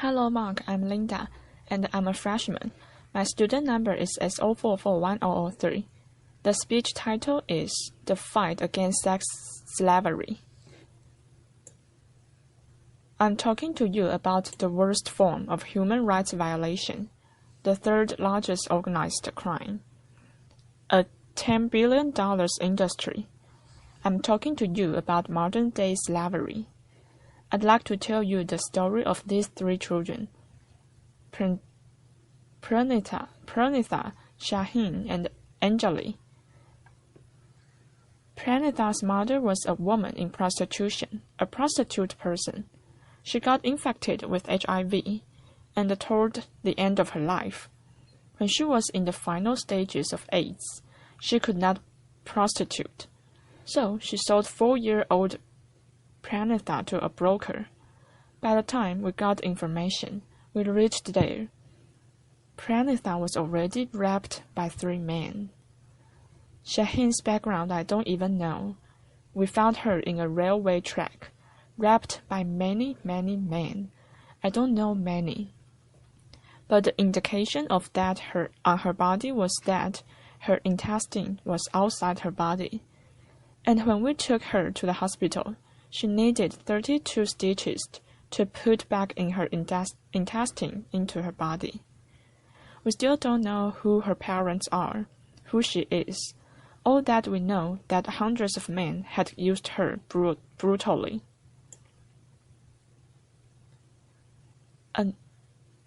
Hello Mark, I'm Linda, and I'm a freshman. My student number is S04410003. The speech title is The Fight Against Sex Slavery. I'm talking to you about the worst form of human rights violation, the third largest organized crime, a $10 billion industry. I'm talking to you about modern-day slavery. I'd like to tell you the story of these three children, Pranitha, Shaheen, and Anjali. Pranitha's mother was a woman in prostitution, a prostitute person. She got infected with HIV and toward the end of her life. When she was in the final stages of AIDS, she could not prostitute. So she sold 4-year-old Pranitha to a broker. By the time we got information, we reached there. Pranitha was already raped by 3 men. Shaheen's background I don't even know. We found her in a railway track, raped by many men. I don't know many. But the indication of that on her body was that her intestine was outside her body. And when we took her to the hospital, she needed 32 stitches to put back in her intestine into her body. We still don't know who her parents are, who she is. All that we know that hundreds of men had used her brutally.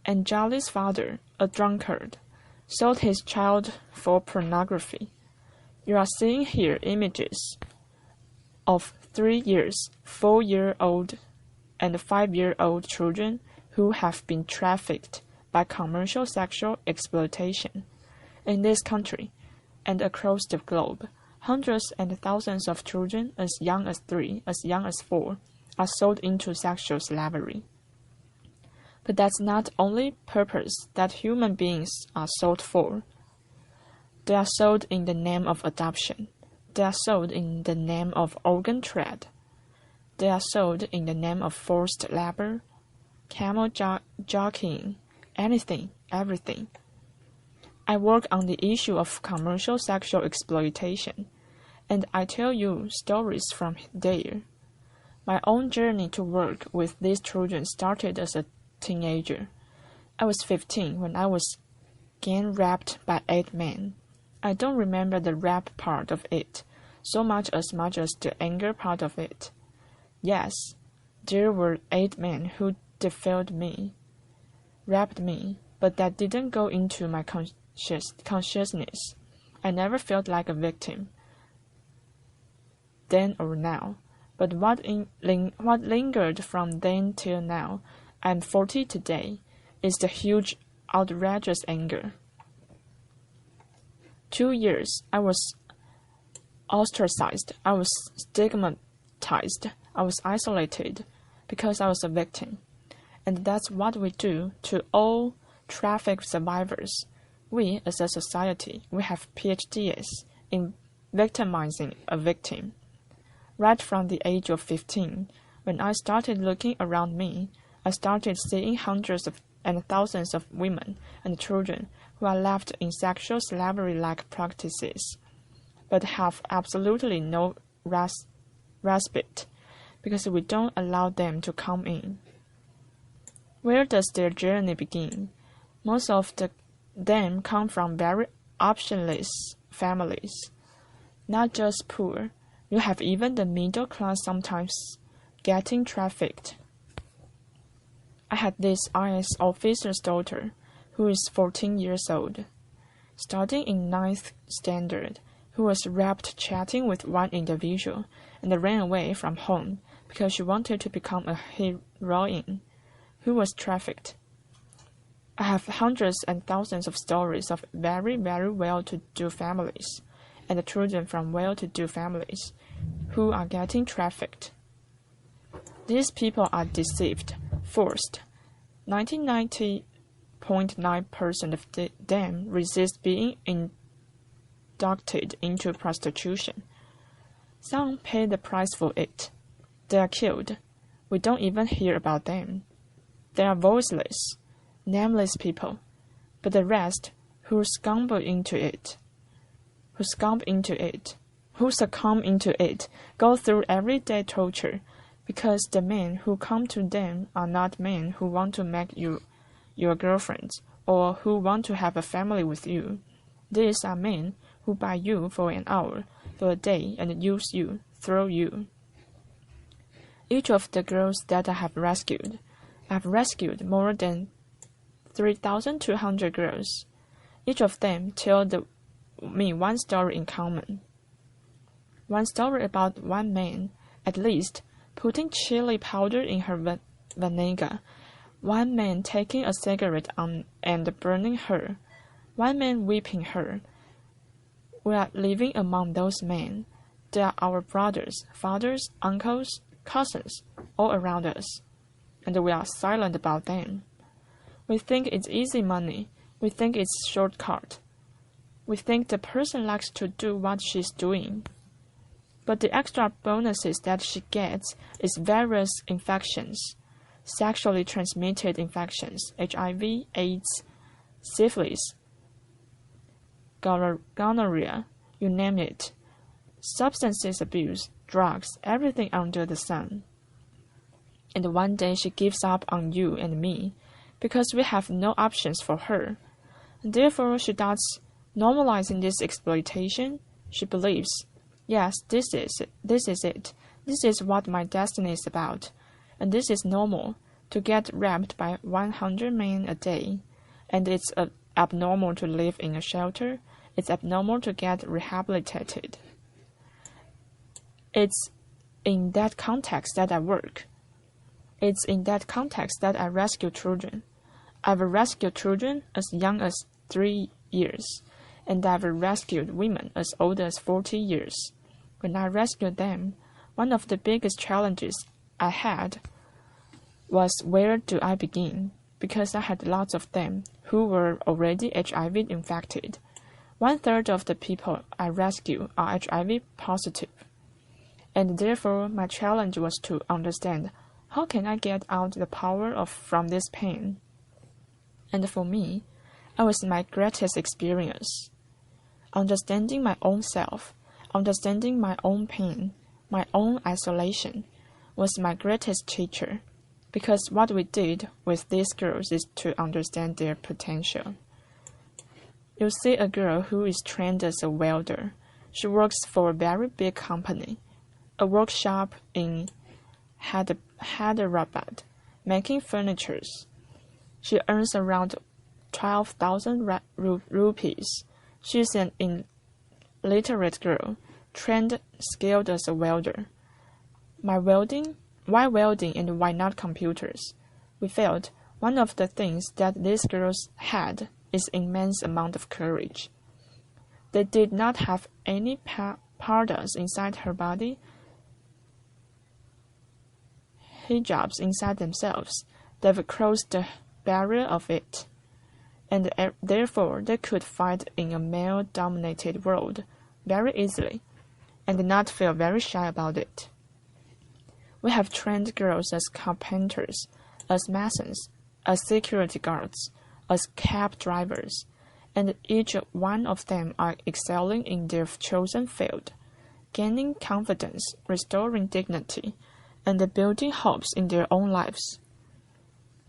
Anjali's father, a drunkard, sold his child for pornography. You are seeing here images of 3 years, 4-year-old, and 5-year-old children who have been trafficked by commercial sexual exploitation. In this country and across the globe, hundreds and thousands of children as young as 3, as young as 4, are sold into sexual slavery. But that's not the only purpose that human beings are sold for. They are sold in the name of adoption. They are sold in the name of organ trade. They are sold in the name of forced labor, camel jockeying, anything, everything. I work on the issue of commercial sexual exploitation, and I tell you stories from there. My own journey to work with these children started as a teenager. I was 15 when I was gang raped by 8 men. I don't remember the rap part of it so much as the anger part of it. Yes, there were 8 men who defiled me, raped me, but that didn't go into my consciousness. I never felt like a victim, then or now. But what lingered from then till now, I'm 40 today, is the huge, outrageous anger. 2 years, I was ostracized, I was stigmatized, I was isolated because I was a victim. And that's what we do to all traffic survivors. We, as a society, we have PhDs in victimizing a victim. Right from the age of 15, when I started looking around me, I started seeing hundreds and thousands of women and children who are left in sexual slavery-like practices, but have absolutely no respite, because we don't allow them to come in. Where does their journey begin? Most of them come from very optionless families, not just poor. You have even the middle class sometimes getting trafficked. I had this IS officer's daughter, who is 14 years old, starting in 9th standard, who was raped chatting with one individual and ran away from home because she wanted to become a heroine, who was trafficked. I have hundreds and thousands of stories of very well-to-do families and children from well-to-do families who are getting trafficked. These people are deceived, forced. 99.9% of them resist being inducted into prostitution. Some pay the price for it. They are killed. We don't even hear about them. They are voiceless, nameless people, but the rest who succumb into it, go through everyday torture, because the men who come to them are not men who want to make you your girlfriends or who want to have a family with you. These are men who buy you for an hour, for a day, and use you, throw you. Each of the girls that I have rescued more than 3,200 girls. Each of them told me one story in common. One story about one man, at least, putting chili powder in her vinegar. One man taking a cigarette and burning her. One man whipping her. We are living among those men. They are our brothers, fathers, uncles, cousins, all around us, and we are silent about them. We think it's easy money. We think it's shortcut. We think the person likes to do what she's doing. But the extra bonuses that she gets is various infections, sexually transmitted infections, HIV, AIDS, syphilis, gonorrhea, you name it, substances abuse, drugs, everything under the sun. And one day she gives up on you and me, because we have no options for her. And therefore she starts normalizing this exploitation. She believes, yes, this is it. This is what my destiny is about. And this is normal, to get raped by 100 men a day. And it's abnormal to live in a shelter. It's abnormal to get rehabilitated. It's in that context that I work. It's in that context that I rescue children. I've rescued children as young as 3 years, and I've rescued women as old as 40 years. When I rescued them, one of the biggest challenges I had was where do I begin, because I had lots of them who were already HIV infected. 1/3 of the people I rescue are HIV positive. And therefore my challenge was to understand, how can I get out the power from this pain? And for me, it was my greatest experience. Understanding my own self, understanding my own pain, my own isolation, was my greatest teacher, because what we did with these girls is to understand their potential. You see a girl who is trained as a welder. She works for a very big company, a workshop in Hyderabad, making furniture. She earns around 12,000 rupees. She's an illiterate girl, trained, skilled as a welder. Why welding and why not computers? We felt one of the things that these girls had is immense amount of courage. They did not have any pardas inside her body, hijabs inside themselves. They've crossed the barrier of it, and therefore they could fight in a male-dominated world very easily, and not feel very shy about it. We have trained girls as carpenters, as masons, as security guards, as cab drivers, and each one of them are excelling in their chosen field, gaining confidence, restoring dignity, and building hopes in their own lives.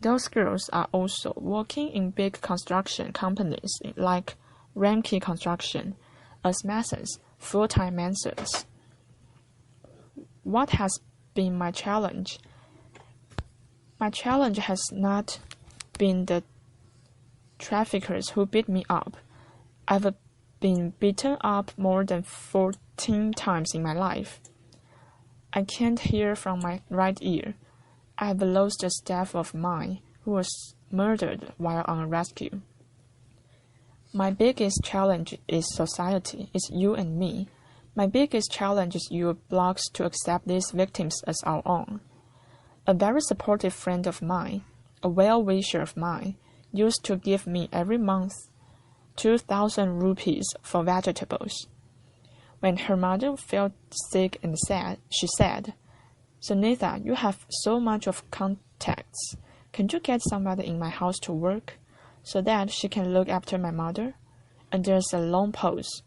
Those girls are also working in big construction companies like Ramkey Construction, as masons, full-time masons. What has been my challenge? My challenge has not been the traffickers who beat me up. I've been beaten up more than 14 times in my life. I can't hear from my right ear. I've lost a staff of mine who was murdered while on rescue. My biggest challenge is society, is you and me. My biggest challenge is your blocks to accept these victims as our own. A very supportive friend of mine, a well-wisher of mine, used to give me every month 2,000 rupees for vegetables. When her mother felt sick and sad, she said, "Sunitha, you have so much of contacts. Can you get somebody in my house to work so that she can look after my mother? And there's a long pause.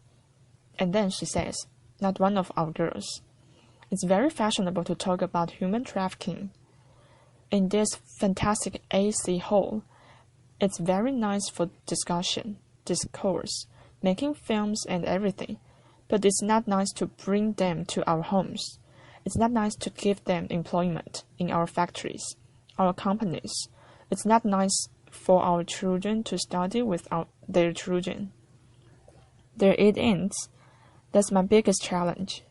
And then she says, not one of our girls. It's very fashionable to talk about human trafficking in this fantastic AC hall. It's very nice for discussion, discourse, making films and everything. But it's not nice to bring them to our homes. It's not nice to give them employment in our factories, our companies. It's not nice for our children to study with their children. There it ends. That's my biggest challenge.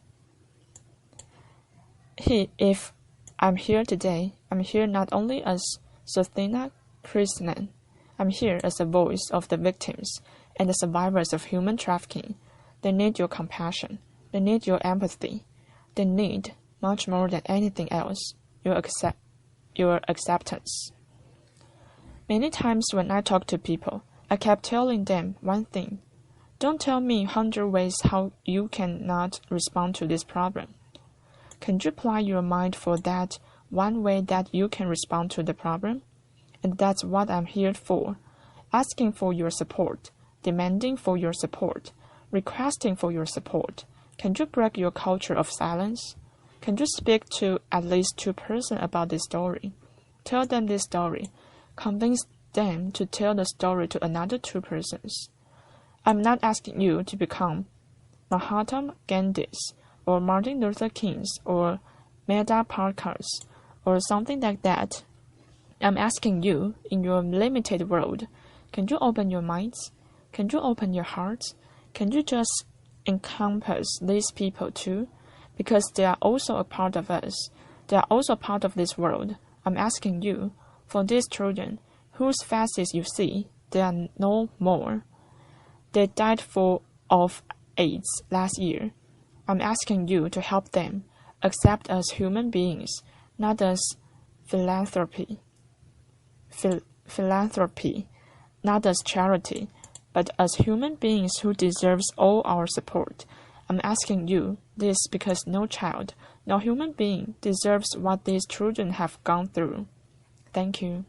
If I'm here today, I'm here not only as Sunitha Krishnan. I'm here as a voice of the victims and the survivors of human trafficking. They need your compassion. They need your empathy. They need, much more than anything else, your acceptance. Many times when I talk to people, I kept telling them one thing. Don't tell me 100 ways how you cannot respond to this problem. Can you apply your mind for that one way that you can respond to the problem? And that's what I'm here for, asking for your support, demanding for your support, requesting for your support. Can you break your culture of silence? Can you speak to at least 2 persons about this story? Tell them this story. Convince them to tell the story to another 2 persons. I'm not asking you to become Mahatma Gandhis or Martin Luther Kings or Meta Parkers or something like that. I'm asking you, in your limited world, can you open your minds? Can you open your hearts? Can you just encompass these people too? Because they are also a part of us. They are also part of this world. I'm asking you, for these children, whose faces you see, they are no more. They died of AIDS last year. I'm asking you to help them, accept us human beings, not as philanthropy, not as charity, but as human beings who deserves all our support. I'm asking you this because no child, no human being deserves what these children have gone through. Thank you.